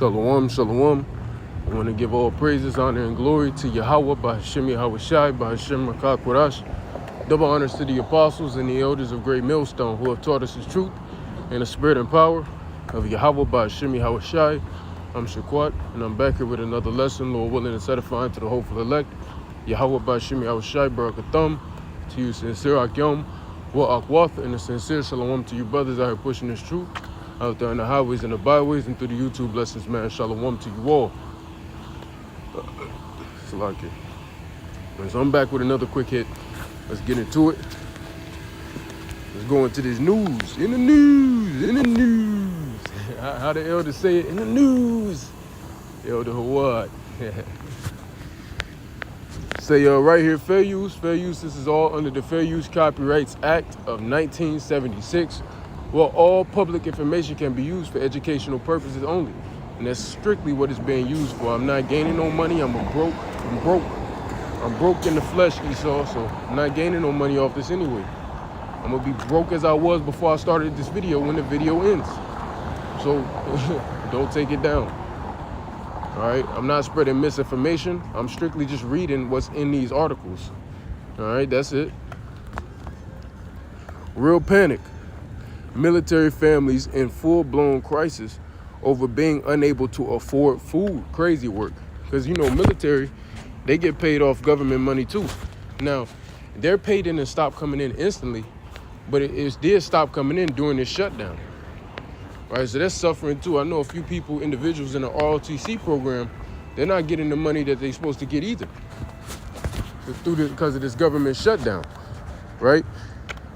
Shalom, shalom. I want to give all praises, honor, and glory to Yahweh, Bahashem Yahweh Shai, Bahashem Rakak Warash. Double honors to the apostles and the elders of Great Millstone who have taught us the truth and the spirit and power of Yahweh, Bahashem Yahweh Shai. I'm Shaquat, and I'm back here with another lesson, Lord willing, and edifying to the hopeful elect. Yahweh, Bahashem Yahweh Shai, Barakatham. To you, sincere Akyom, Wa'akwath, and a sincere shalom to you brothers out here pushing this truth out there in the highways and the byways and through the YouTube lessons, man. Shalom to you all. Salaki. So I'm back with another quick hit. Let's get into it. Let's go into this news. In the news. How the elders say it? In the news. Elder what? Say right here, fair use. Fair use, this is all under the Fair Use Copyrights Act of 1976. Well, all public information can be used for educational purposes only. And that's strictly what it's being used for. I'm not gaining no money. I'm broke in the flesh, Esau, so I'm not gaining no money off this anyway. I'm going to be broke as I was before I started this video when the video ends. So don't take it down. All right, I'm not spreading misinformation. I'm strictly just reading what's in these articles. All right, that's it. Real panic. Military families in full-blown crisis over being unable to afford food. Crazy work. Because, you know, military, they get paid off government money too. Now, they're paid in and stop coming in instantly, but it did stop coming in during this shutdown. Right, so they're suffering too. I know a few people, individuals in the ROTC program, they're not getting the money that they're supposed to get either. Because of this government shutdown, right?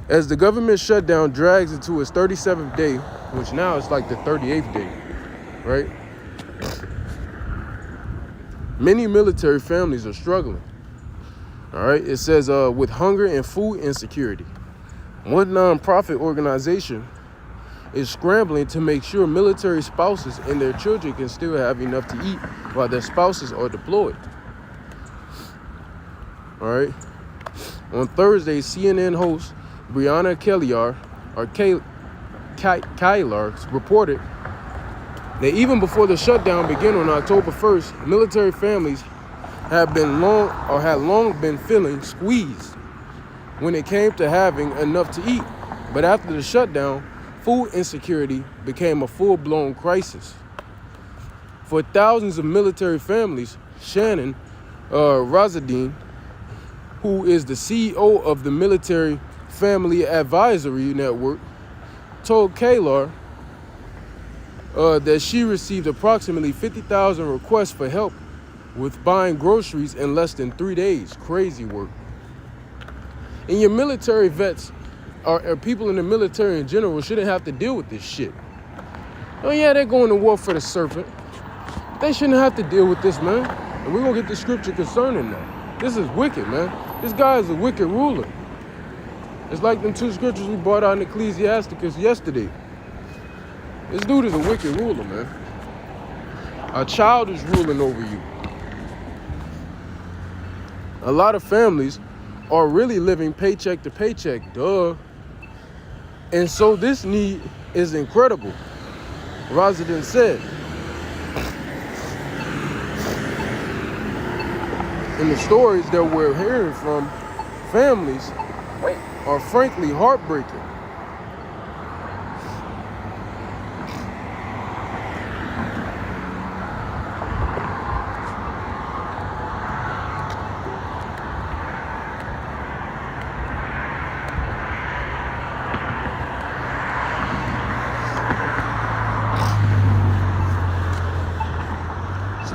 As the government shutdown drags into its 37th day, which now it's like the 38th day, right? Many military families are struggling. All right, it says with hunger and food insecurity. One nonprofit organization is scrambling to make sure military spouses and their children can still have enough to eat while their spouses are deployed. All right. On Thursday, CNN host Brianna Keilar reported that even before the shutdown began on October 1st, military families had long been feeling squeezed when it came to having enough to eat. But after the shutdown, food insecurity became a full-blown crisis. For thousands of military families, Shannon Razadine, who is the CEO of the Military Family Advisory Network, told Keilar that she received approximately 50,000 requests for help with buying groceries in less than 3 days. Crazy work. And your military vets or people in the military in general shouldn't have to deal with this shit. Oh yeah, they're going to war for the serpent. They shouldn't have to deal with this, man. And we're going to get the scripture concerning that. This is wicked, man. This guy is a wicked ruler. It's like them two scriptures we brought out in Ecclesiasticus yesterday. This dude is a wicked ruler, man. A child is ruling over you. A lot of families are really living paycheck to paycheck, duh. And so this need is incredible, Razadin said. And the stories that we're hearing from families are frankly heartbreaking.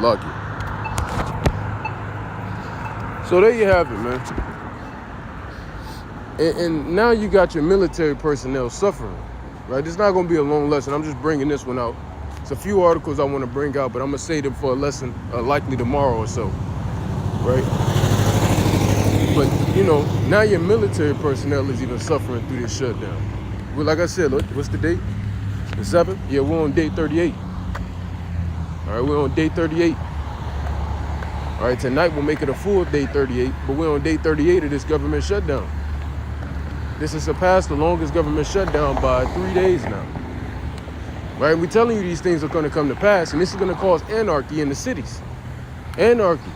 Lucky. So there you have it, man. And now you got your military personnel suffering, right? It's not going to be a long lesson. I'm just bringing this one out. It's a few articles I want to bring out, but I'm going to save them for a lesson likely tomorrow or so, right? But, you know, now your military personnel is even suffering through this shutdown. Well, like I said, look, what's the date? The 7th? Yeah, we're on day 38. All right, we're on day 38. All right, tonight we'll make it a full day 38, but we're on day 38 of this government shutdown. This has surpassed the longest government shutdown by 3 days now. Right? We're telling you these things are going to come to pass, and this is going to cause anarchy in the cities. Anarchy.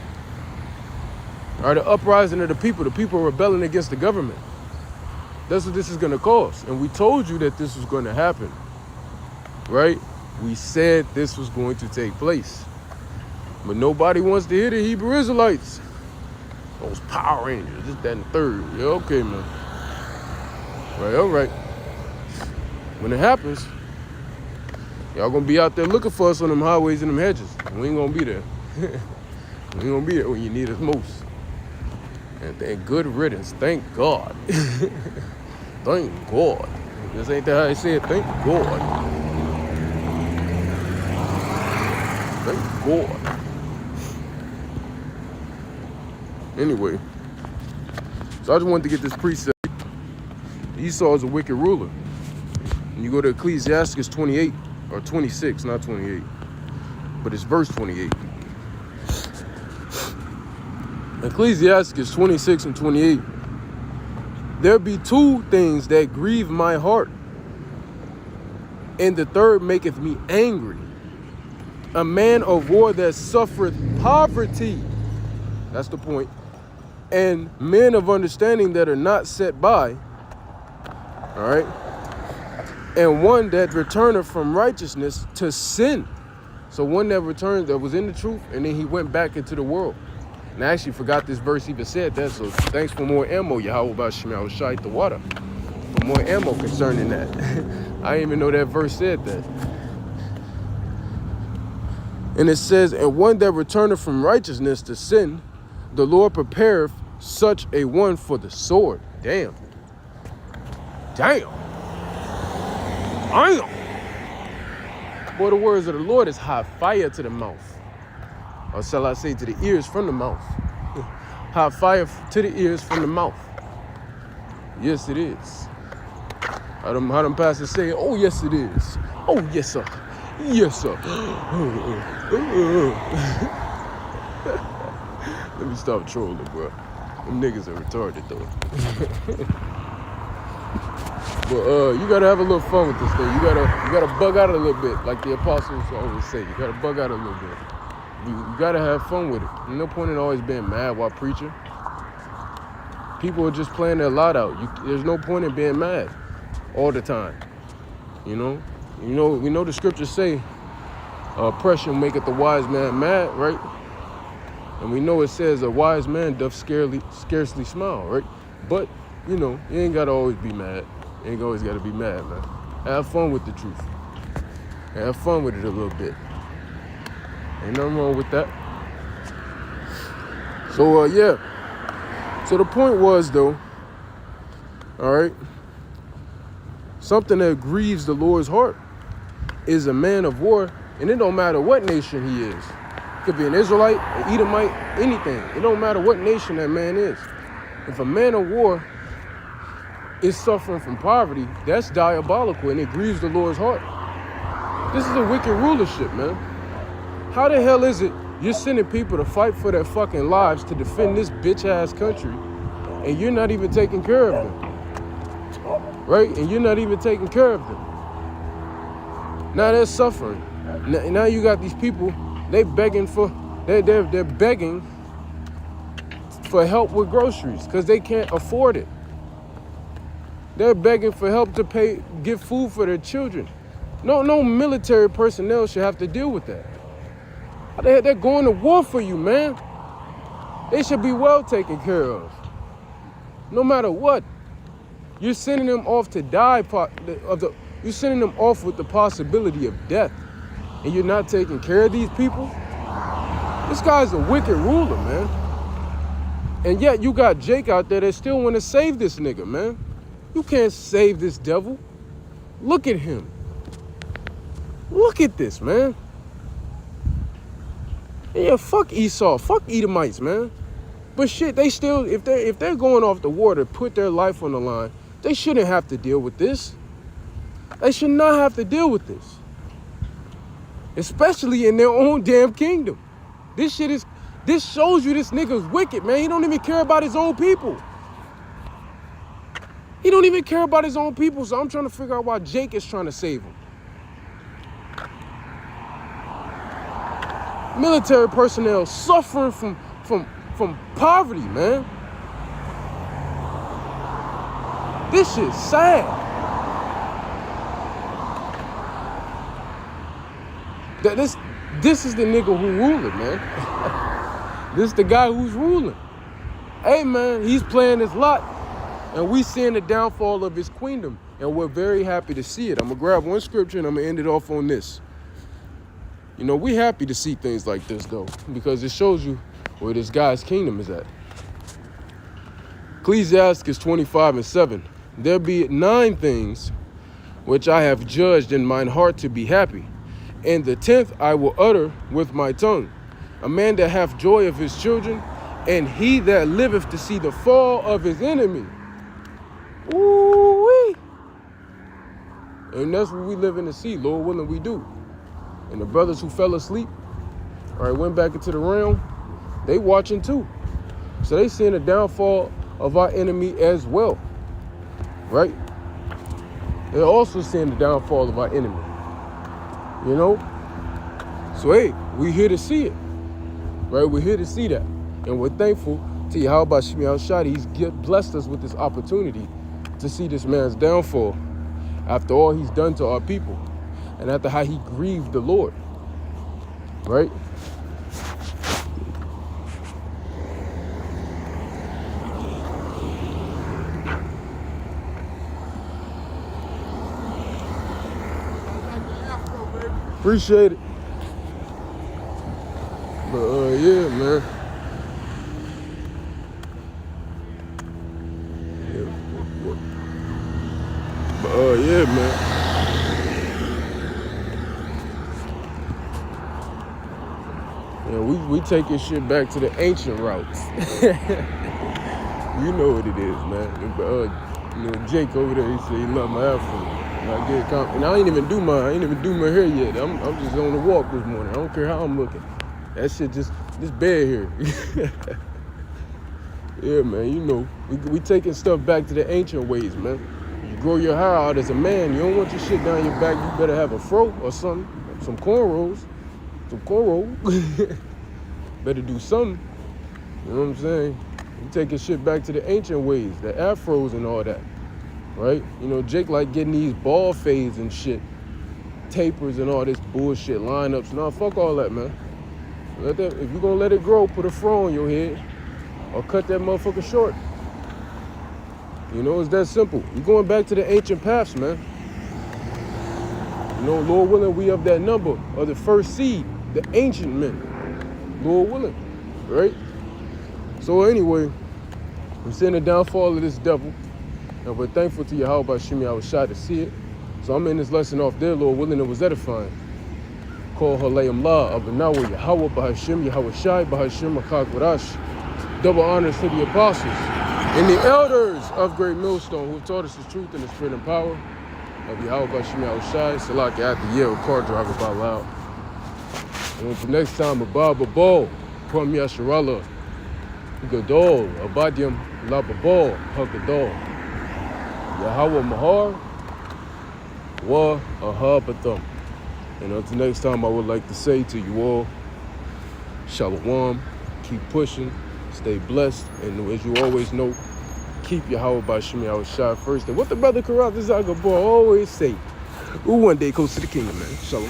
All right, the uprising of the people rebelling against the government. That's what this is going to cause. And we told you that this was going to happen. Right? We said this was going to take place. But nobody wants to hear the Hebrew Israelites. Those Power Rangers, this, that, and the third. Yeah, okay, man. Right, all right. When it happens, y'all gonna be out there looking for us on them highways and them hedges. We ain't gonna be there. We ain't gonna be there when you need us most. And thank good riddance. Thank God. Thank God. This ain't that how I say it. Thank God. Thank God. Anyway, so I just wanted to get this precept. Esau is a wicked ruler. And you go to Ecclesiastes 28, or 26, not 28, but it's verse 28. Ecclesiastes 26 and 28. There be two things that grieve my heart, and the third maketh me angry. A man of war that suffereth poverty. That's the point. And men of understanding that are not set by. All right. And one that returneth from righteousness to sin. So one that returned, that was in the truth, and then he went back into the world. And I actually forgot this verse even said that. So thanks for more ammo, Yahweh Bashim Shait the water. For more ammo concerning that. I didn't even know that verse said that. And it says, and one that returneth from righteousness to sin, the Lord prepareth such a one for the sword. Damn. Damn. Damn. Boy, the words of the Lord is hot fire to the mouth. Or shall I say to the ears from the mouth? Hot fire to the ears from the mouth. Yes, it is. How them pastors say, oh, yes, it is. Oh, yes, sir. Yes, sir. Let me stop trolling, bro. Them niggas are retarded, though. But you gotta have a little fun with this thing. You gotta bug out a little bit, like the apostles always say. You gotta bug out a little bit. You gotta have fun with it. There's no point in always being mad while preaching. People are just playing their lot out. There's no point in being mad all the time. You know, we know the scriptures say, oppression maketh the wise man mad, right? And we know it says a wise man doth scarcely smile, right? But, you know, you ain't gotta always be mad. You ain't always gotta be mad, man. Have fun with the truth. Have fun with it a little bit. Ain't nothing wrong with that. So, yeah. So the point was, though, all right, something that grieves the Lord's heart is a man of war, and it don't matter what nation he is. Could be an Israelite, an Edomite, anything. It don't matter what nation that man is. If a man of war is suffering from poverty, that's diabolical, and it grieves the Lord's heart. This is a wicked rulership, man. How the hell is it you're sending people to fight for their fucking lives to defend this bitch-ass country, and you're not even taking care of them? Right? And you're not even taking care of them. Now they're suffering. Now you got these people, they're begging for help with groceries because they can't afford it. They're begging for help to get food for their children. No military personnel should have to deal with that. They're going to war for you, man. They should be well taken care of. No matter what. You're sending them off to die. You're sending them off with the possibility of death. And you're not taking care of these people? This guy's a wicked ruler, man. And yet you got Jake out there that still want to save this nigga, man. You can't save this devil. Look at him. Look at this, man. Yeah, fuck Esau. Fuck Edomites, man. But shit, they still, if they're going off the war to put their life on the line, they shouldn't have to deal with this. They should not have to deal with this. Especially in their own damn kingdom. This shows you this nigga's wicked, man. He don't even care about his own people. He don't even care about his own people, so I'm trying to figure out why Jake is trying to save him. Military personnel suffering from poverty, man. This shit's sad. That this is the nigga who ruling, man. This is the guy who's ruling. Hey, man, he's playing his lot, and we seeing the downfall of his queendom, and we're very happy to see it. I'm gonna grab one scripture and I'm gonna end it off on this. You know, we happy to see things like this, though, because it shows you where this guy's kingdom is at. Ecclesiastes 25:7. There be 9 things which I have judged in mine heart to be happy, and the 10th I will utter with my tongue. A man that hath joy of his children, and he that liveth to see the fall of his enemy. Ooh-wee. And that's what we live in to see, Lord willing we do. And the brothers who fell asleep, all right, went back into the realm, they watching too. So they seeing the downfall of our enemy as well, right? They're also seeing the downfall of our enemy, you know? So, hey, we here to see it, right? We're here to see that. And we're thankful to Yahweh Shemi Shadi. He's blessed us with this opportunity to see this man's downfall after all he's done to our people and after how he grieved the Lord, right? Appreciate it. But yeah, man. But yeah, man. Yeah, we taking shit back to the ancient routes. You know what it is, man. But you know, Jake over there, he said he loved my afro. And I get and I ain't even do my hair yet. I'm just on the walk this morning. I don't care how I'm looking. That shit just bad here. Yeah, man, you know, we taking stuff back to the ancient ways, man. You grow your hair out as a man. You don't want your shit down your back. You better have a fro or something. Some cornrows. Better do something. You know what I'm saying? We taking shit back to the ancient ways, the afros and all that, right? You know, Jake like getting these ball fades and shit, tapers and all this bullshit, lineups. Nah, fuck all that, man. If you're gonna let it grow, put a fro on your head or cut that motherfucker short. You know, it's that simple. You're going back to the ancient paths, man. You know, Lord willing, we of that number of the first seed, the ancient men. Lord willing, right? So anyway, we're seeing the downfall of this devil, and we're thankful to Yahweh Shemi Awashai to see it. So I'm in this lesson off there, Lord willing, it was edifying. Call Halayim La, Abanawa, Yahweh, Bahashim, Yahawashai, Bahashim, Akakwarash. Double honors to the apostles and the elders of Great Millstone who have taught us the truth and the spirit and power of Yahweh Shemi Awashai. Salaki at the Yale car driver by loud. And until next time, Abba Babo, Kwam Yasharallah, Gadol, Abadyam, Lababo, Hakadol, Yahweh Mahar, Wa Ahabatham. And until next time, I would like to say to you all, Shalom, keep pushing, stay blessed, and as you always know, keep Yahweh Shemi Awashai first. And what the brother Karat Zagabor always say, who one day goes to the kingdom, man. Shalom.